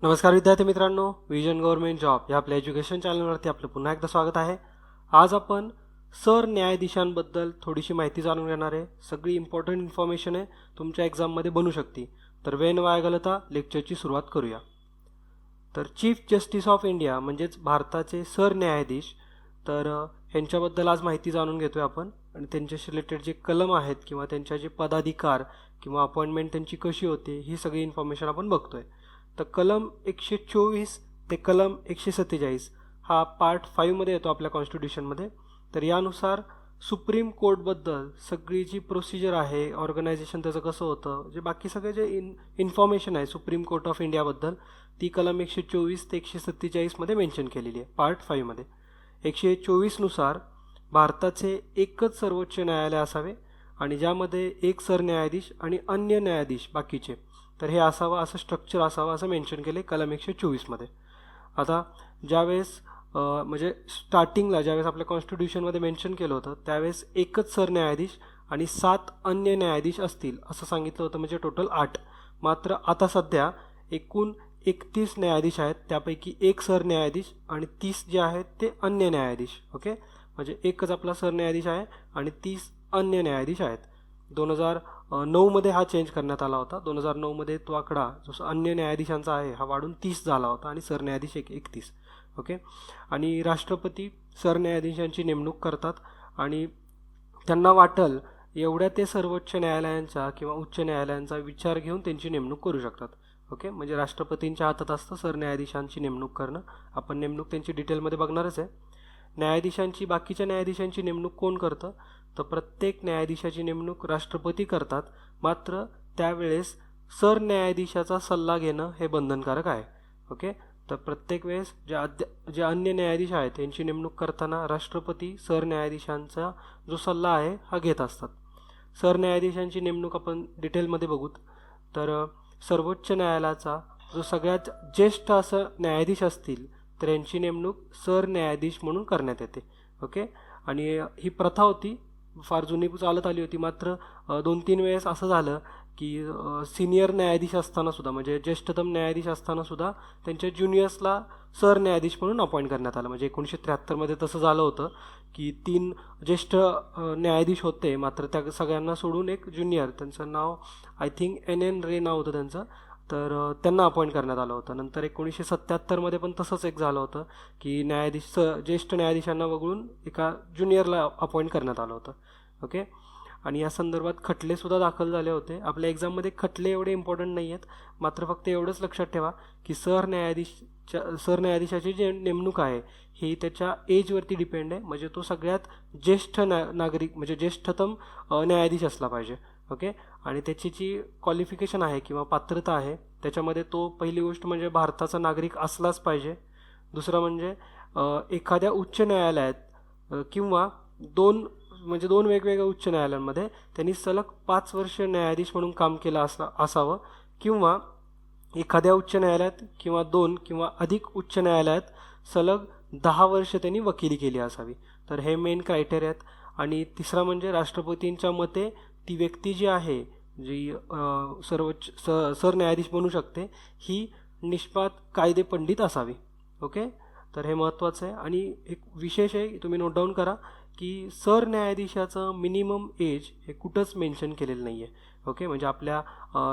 नमस्कार विद्यार्थी मित्रांनो, विजन गव्हर्नमेंट जॉब या आपल्या एज्युकेशन चॅनलवरती आपलं पुन्हा एकदा स्वागत आहे. आज आपण सरन्यायाधीशांबद्दल थोडीशी माहिती जाणून घेणार आहे. सगळी इम्पॉर्टंट इन्फॉर्मेशन आहे, तुमच्या एक्झाममध्ये बनू शकते. तर वेळ न वाया घालवता लेक्चरची सुरुवात करूया. तर चीफ जस्टिस ऑफ इंडिया म्हणजेच भारताचे सरन्यायाधीश, तर ह्यांच्याबद्दल आज माहिती जाणून घेतोय आपण. आणि त्यांच्याशी रिलेटेड जे कलम आहेत किंवा त्यांच्या जे पदाधिकार किंवा अपॉइंटमेंट त्यांची कशी होते ही सगळी इन्फॉर्मेशन आपण बघतोय. तर कलम 124 ते कलम 147 हा पार्ट 5मध्ये येतो आपल्या कॉन्स्टिट्यूशनमध्ये. तर यानुसार सुप्रीम कोर्टबद्दल सगळी जी प्रोसिजर आहे, ऑर्गनायझेशन त्याचं कसं होतं, जे बाकी सगळे जे इन्फॉर्मेशन आहे सुप्रीम कोर्ट ऑफ इंडियाबद्दल, ती कलम 124 ते 147मध्ये मेन्शन केलेली आहे पार्ट 5मध्ये. 124नुसार भारताचे एकच सर्वोच्च न्यायालय असावे आणि ज्यामध्ये एक सरन्यायाधीश आणि अन्य न्यायाधीश बाकीचे, तर हे असावं, असं स्ट्रक्चर असावं असं मेन्शन केलं आहे कलम 124मध्ये. आता ज्यावेळेस म्हणजे स्टार्टिंगला ज्यावेळेस आपल्या कॉन्स्टिट्यूशनमध्ये मेन्शन केलं होतं त्यावेळेस एकच सरन्यायाधीश आणि 7 अन्य न्यायाधीश असतील असं सांगितलं होतं, म्हणजे टोटल 8. मात्र आता सध्या एकूण 31 न्यायाधीश आहेत, त्यापैकी एक सरन्यायाधीश आणि 30 जे आहेत ते अन्य न्यायाधीश. ओके, म्हणजे एकच आपला सरन्यायाधीश आहे आणि 30 अन्य न्यायाधीश आहेत. 2009मध्ये हा चेंज करण्यात आला होता. 2009मध्ये तो आकडा जो अन्य न्यायाधीशांचा आहे हा वाढून 30 झाला होता आणि सरन्यायाधीश 31. ओके, आणि राष्ट्रपती सरन्यायाधीशांची नेमणूक करतात आणि त्यांना वाटेल एवढ्या ते सर्वोच्च न्यायालयांचा किंवा उच्च न्यायालयांचा विचार घेऊन त्यांची नेमणूक करू शकतात. ओके, म्हणजे राष्ट्रपतींच्या हातात असतं सरन्यायाधीशांची नेमणूक करणं. आपण नेमणूक त्यांची डिटेलमध्ये बघणारच आहे. न्यायाधीशांची, बाकीच्या न्यायाधीशांची नेमणूक कोण करतं, तर प्रत्येक न्यायाधीशाची नेमणूक राष्ट्रपती करतात. मात्र त्यावेळेस सरन्यायाधीशाचा सल्ला घेणं हे बंधनकारक आहे. ओके, तर प्रत्येक वेळेस जे अन्य न्यायाधीश आहेत त्यांची नेमणूक करताना राष्ट्रपती सरन्यायाधीशांचा जो सल्ला आहे हा घेत असतात. सरन्यायाधीशांची नेमणूक आपण डिटेलमध्ये बघूत. तर सर्वोच्च न्यायालयाचा जो सगळ्यात ज्येष्ठ असं न्यायाधीश असतील तर यांची नेमणूक सरन्यायाधीश म्हणून करण्यात येते. ओके, आणि ही प्रथा होती, फार जुनी चालत आली होती. मात्र 2-3 वेळेस असं झालं की सिनियर न्यायाधीश असताना सुद्धा, म्हणजे ज्येष्ठतम न्यायाधीश असताना सुद्धा त्यांच्या ज्युनियर्सला सरन्यायाधीश म्हणून अपॉइंट करण्यात आलं. म्हणजे 1973मध्ये तसं झालं होतं की 3 ज्येष्ठ न्यायाधीश होते, मात्र त्या सगळ्यांना सोडून एक ज्युनियर, त्यांचं नाव आय थिंक NN रे नाव होतं त्यांचं, तर त्यांना अपॉइंट करण्यात आलं होतं. नंतर 1977मध्ये पण तसंच एक झालं होतं की ज्येष्ठ न्यायाधीशांना वगळून एका ज्युनियरला अपॉइंट करण्यात आलं होतं. ओके, आणि या संदर्भात खटलेसुद्धा दाखल झाले होते. आपल्या एक्झाममध्ये खटले एवढे इम्पॉर्टंट नाही आहेत, मात्र फक्त एवढंच लक्षात ठेवा की सरन्यायाधीशाची जी नेमणूक आहे ही त्याच्या एजवरती डिपेंड आहे. म्हणजे तो सगळ्यात ज्येष्ठ नागरिक, म्हणजे ज्येष्ठतम न्यायाधीश असला पाहिजे. ओके, आणि त्याची जी क्वालिफिकेशन आहे किंवा पात्रता आहे त्याच्यामध्ये तो, पहिली गोष्ट म्हणजे भारताचा नागरिक असलाच पाहिजे. दुसरं म्हणजे एखाद्या उच्च न्यायालयात किंवा दोन वेगवेगळ्या उच्च न्यायालयांमध्ये त्यांनी सलग 5 वर्ष न्यायाधीश म्हणून काम केलं असावं किंवा एखाद्या उच्च न्यायालयात किंवा 2 किंवा अधिक उच्च न्यायालयात सलग 10 वर्ष त्यांनी वकिली केली असावी. तर हे मेन क्रायटेरिया आहेत. आणि तिसरा म्हणजे राष्ट्रपतींच्या मते ती व्यक्ती जी आहे, जी सरन्यायाधीश बनू शकते, ही निष्पात कायदेपंडित असावी. ओके, तर हे महत्त्वाचं आहे. आणि एक विशेष आहे, तुम्ही नोट डाऊन करा की सरन्यायाधीशाचं मिनिमम एज हे कुठंच मेन्शन केलेलं नाही आहे. ओके, म्हणजे आपल्या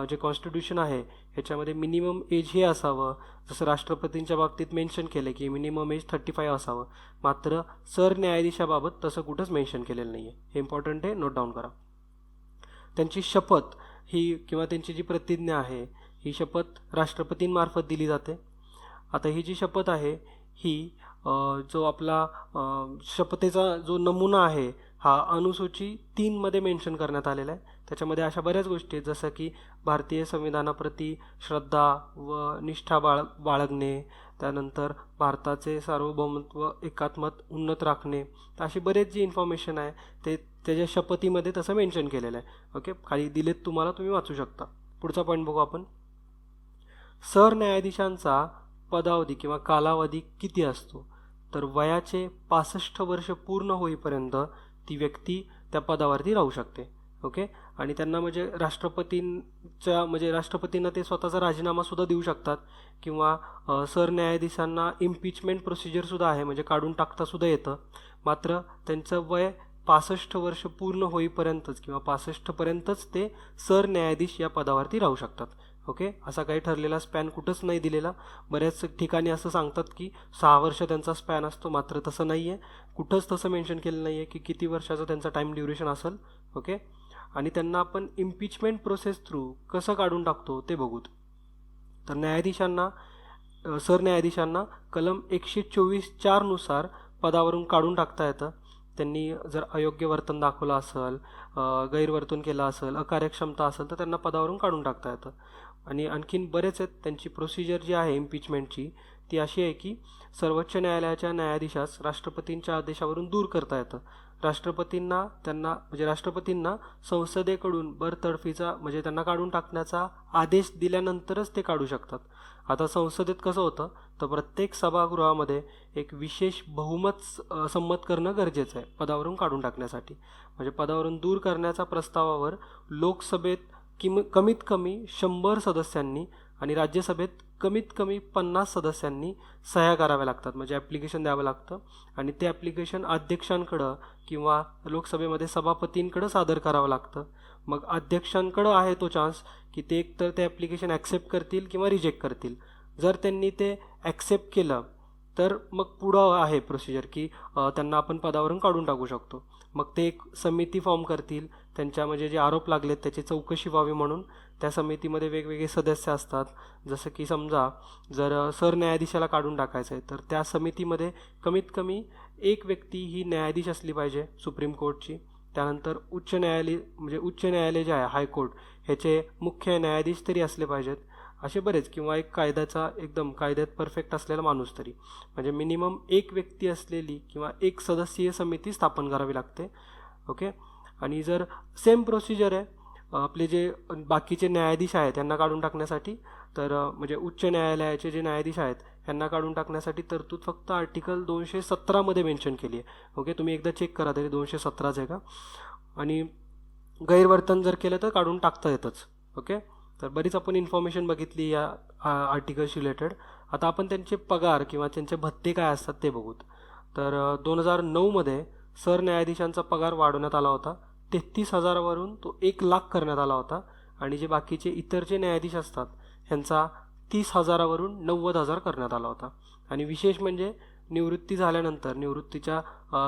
जे कॉन्स्टिट्यूशन आहे ह्याच्यामध्ये मिनिमम एज हे असावं, जसं राष्ट्रपतींच्या बाबतीत मेन्शन केलं की मिनिमम एज 35 असावं. मात्र सरन्यायाधीशाबाबत तसं कुठंच मेन्शन केलेलं नाही आहे. हे इम्पॉर्टंट आहे, नोट डाऊन करा. त्यांची शपथ ही किंवा त्यांची जी प्रतिज्ञा आहे ही शपथ राष्ट्रपतींमार्फत दिली जाते. आता ही जी शपथ आहे ही जो आपला शपथेचा जो नमुना आहे हा अनुसूची 3मध्ये मेन्शन करण्यात आलेला आहे. त्याच्यामध्ये अशा बऱ्याच गोष्टी आहेत, जसं की भारतीय संविधानाप्रती श्रद्धा व निष्ठा बाळगणे, त्यानंतर भारताचे सार्वभौमत्व एकात्मत उन्नत राखणे, तर अशी बरेच जी इन्फॉर्मेशन आहे ते त्याच्या शपथीमध्ये तसं मेन्शन केलेलं आहे. ओके, खाली दिलेत तुम्हाला, तुम्ही वाचू शकता. पुढचा पॉईंट बघू आपण. सरन्यायाधीशांचा पदावधी किंवा कालावधी किती असतो, तर वयाचे 65 वर्ष पूर्ण होईपर्यंत ती व्यक्ती त्या पदावरती राहू शकते. ओके. आणि त्यांना म्हणजे राष्ट्रपतींना ते स्वतःचा राजीनामासुद्धा देऊ शकतात किंवा सरन्यायाधीशांना इम्पिचमेंट प्रोसिजरसुद्धा आहे, म्हणजे काढून टाकतासुद्धा येतं. मात्र त्यांचं वय 65 वर्ष पूर्ण होईपर्यंतच किंवा 65पर्यंतच ते सरन्यायाधीश या पदावरती राहू शकतात. ओके. असा काही ठरलेला स्पॅन कुठंच नाही दिलेला. बऱ्याच ठिकाणी असं सांगतात की 6 वर्ष त्यांचा स्पॅन असतो, मात्र तसं नाही आहे. कुठंच तसं मेन्शन केलं नाही आहे की किती वर्षाचं त्यांचा टाईम ड्युरेशन असेल. ओके. आणि त्यांना आपण इम्पिचमेंट प्रोसेस थ्रू कसं काढून टाकतो ते बघूत. तर सरन्यायाधीशांना कलम 124(4) नुसार पदावरून काढून टाकता येतं. त्यांनी जर अयोग्य वर्तन दाखवलं असेल, गैरवर्तन केलं असेल, अकार्यक्षमता असेल, तर त्यांना पदावरून काढून टाकता येतं. आणि आणखीन बरेच आहेत. त्यांची प्रोसिजर जी आहे इम्पिचमेंटची ती अशी आहे की सर्वोच्च न्यायालयाच्या न्यायाधीशास राष्ट्रपतींच्या आदेशावरून दूर करता येतं. राष्ट्रपतींना संसदेकडून बरतडफीचा म्हणजे त्यांना काढून टाकण्याचा आदेश दिल्यानंतरच ते काढू शकतात. आता संसदेत कसं होतं, तर प्रत्येक सभागृहामध्ये एक विशेष बहुमत संमत करणं गरजेचं आहे पदावरून काढून टाकण्यासाठी. म्हणजे पदावरून दूर करण्याच्या प्रस्तावावर लोकसभेत कमीत कमी 100 सदस्यांनी आणि राज्यसभेत कमीत कमी 50 सदस्यांनी सह्या कराव्या लागतात, म्हणजे ॲप्लिकेशन द्यावं लागतं. आणि ते ॲप्लिकेशन अध्यक्षांकडं किंवा लोकसभेमध्ये सभापतींकडं सादर करावं लागतं. मग अध्यक्षांकडं आहे तो चान्स की ते एकतर ते ॲप्लिकेशन ॲक्सेप्ट करतील किंवा रिजेक्ट करतील. जर त्यांनी ते ॲक्सेप्ट केलं तर मग पुढं आहे प्रोसिजर की त्यांना आपण पदावरून काढून टाकू शकतो. मग ते एक समिती फॉर्म करतील, त्यांच्या म्हणजे जे आरोप लागलेत त्याची चौकशी व्हावी म्हणून. त्या समितीमध्ये वेगवेगळे सदस्य असतात. जसं की समजा जर सरन्यायाधीशाला काढून टाकायचं आहे तर त्या समितीमध्ये कमीत कमी एक व्यक्ती ही न्यायाधीश असली पाहिजे सुप्रीम कोर्टची. त्यानंतर उच्च न्यायालय जे आहे हायकोर्ट ह्याचे मुख्य न्यायाधीश तरी असले पाहिजेत. असे बरेच, किंवा एक कायद्यात परफेक्ट असलेला माणूस तरी, म्हणजे मिनिमम एक व्यक्ती असलेली किंवा एक सदस्यीय समिती स्थापन करावी लागते. ओके. आणि जर सेम प्रोसिजर आहे आपले जे बाकीचे न्यायाधीश आहेत त्यांना काढून टाकण्यासाठी, तर म्हणजे उच्च न्यायालयाचे जे न्यायाधीश आहेत यांना काढून टाकण्यासाठी तरतूद फक्त आर्टिकल 217 मध्ये मेन्शन केली आहे. ओके. तुम्ही एकदा चेक करा तरी 217 आहे का. आणि गैरवर्तन जर केलं तर काढून टाकता येतंच. ओके. तर बरीच आपण इन्फॉर्मेशन बघितली या आर्टिकल्स रिलेटेड. आता आपण त्यांचे पगार किंवा त्यांचे भत्ते काय असतात ते बघूत. तर 2009मध्ये सरन्यायाधीशांचा पगार वाढवण्यात आला होता. 33,000वरून तो 1,00,000 करण्यात आला होता. आणि जे बाकीचे इतर जे न्यायाधीश असतात ह्यांचा 30,000वरून 90,000 करण्यात आला होता. आणि विशेष म्हणजे निवृत्ती झाल्यानंतर निवृत्तीचा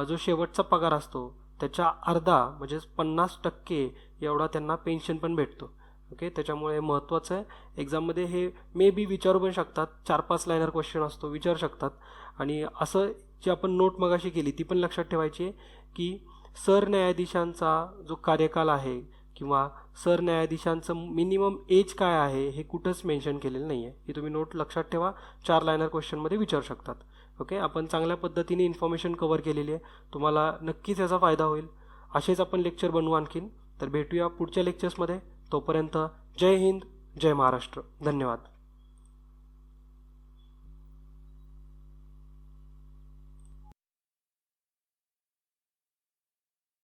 जो शेवटचा पगार असतो त्याच्या अर्धा म्हणजे 50% एवढा त्यांना पेन्शन पण भेटतो. ओके. त्याच्यामुळे महत्त्वाचं आहे. एक्झाममध्ये हे मे बी विचारू पण शकतात. 4-5 लाईनर क्वेश्चन असतो, विचारू शकतात. आणि असं जी आपण नोट मगाशी केली ती पण लक्षात ठेवायची की सरन्यायाधीशांचा जो कार्यकाल आहे किंवा सरन्यायाधीशांचं मिनिमम एज काय आहे हे कुठंच मेन्शन केलेलं नाही आहे. ही तुम्ही नोट लक्षात ठेवा. 4 लाईनर क्वेश्चनमध्ये विचारू शकतात. ओके. आपण चांगल्या पद्धतीने इन्फॉर्मेशन कव्हर केलेली आहे. तुम्हाला नक्कीच याचा फायदा होईल. असेच आपण लेक्चर बनवू आणखीन. तर भेटूया पुढच्या लेक्चर्समध्ये. तोपर्यंत जय हिंद, जय महाराष्ट्र. धन्यवाद.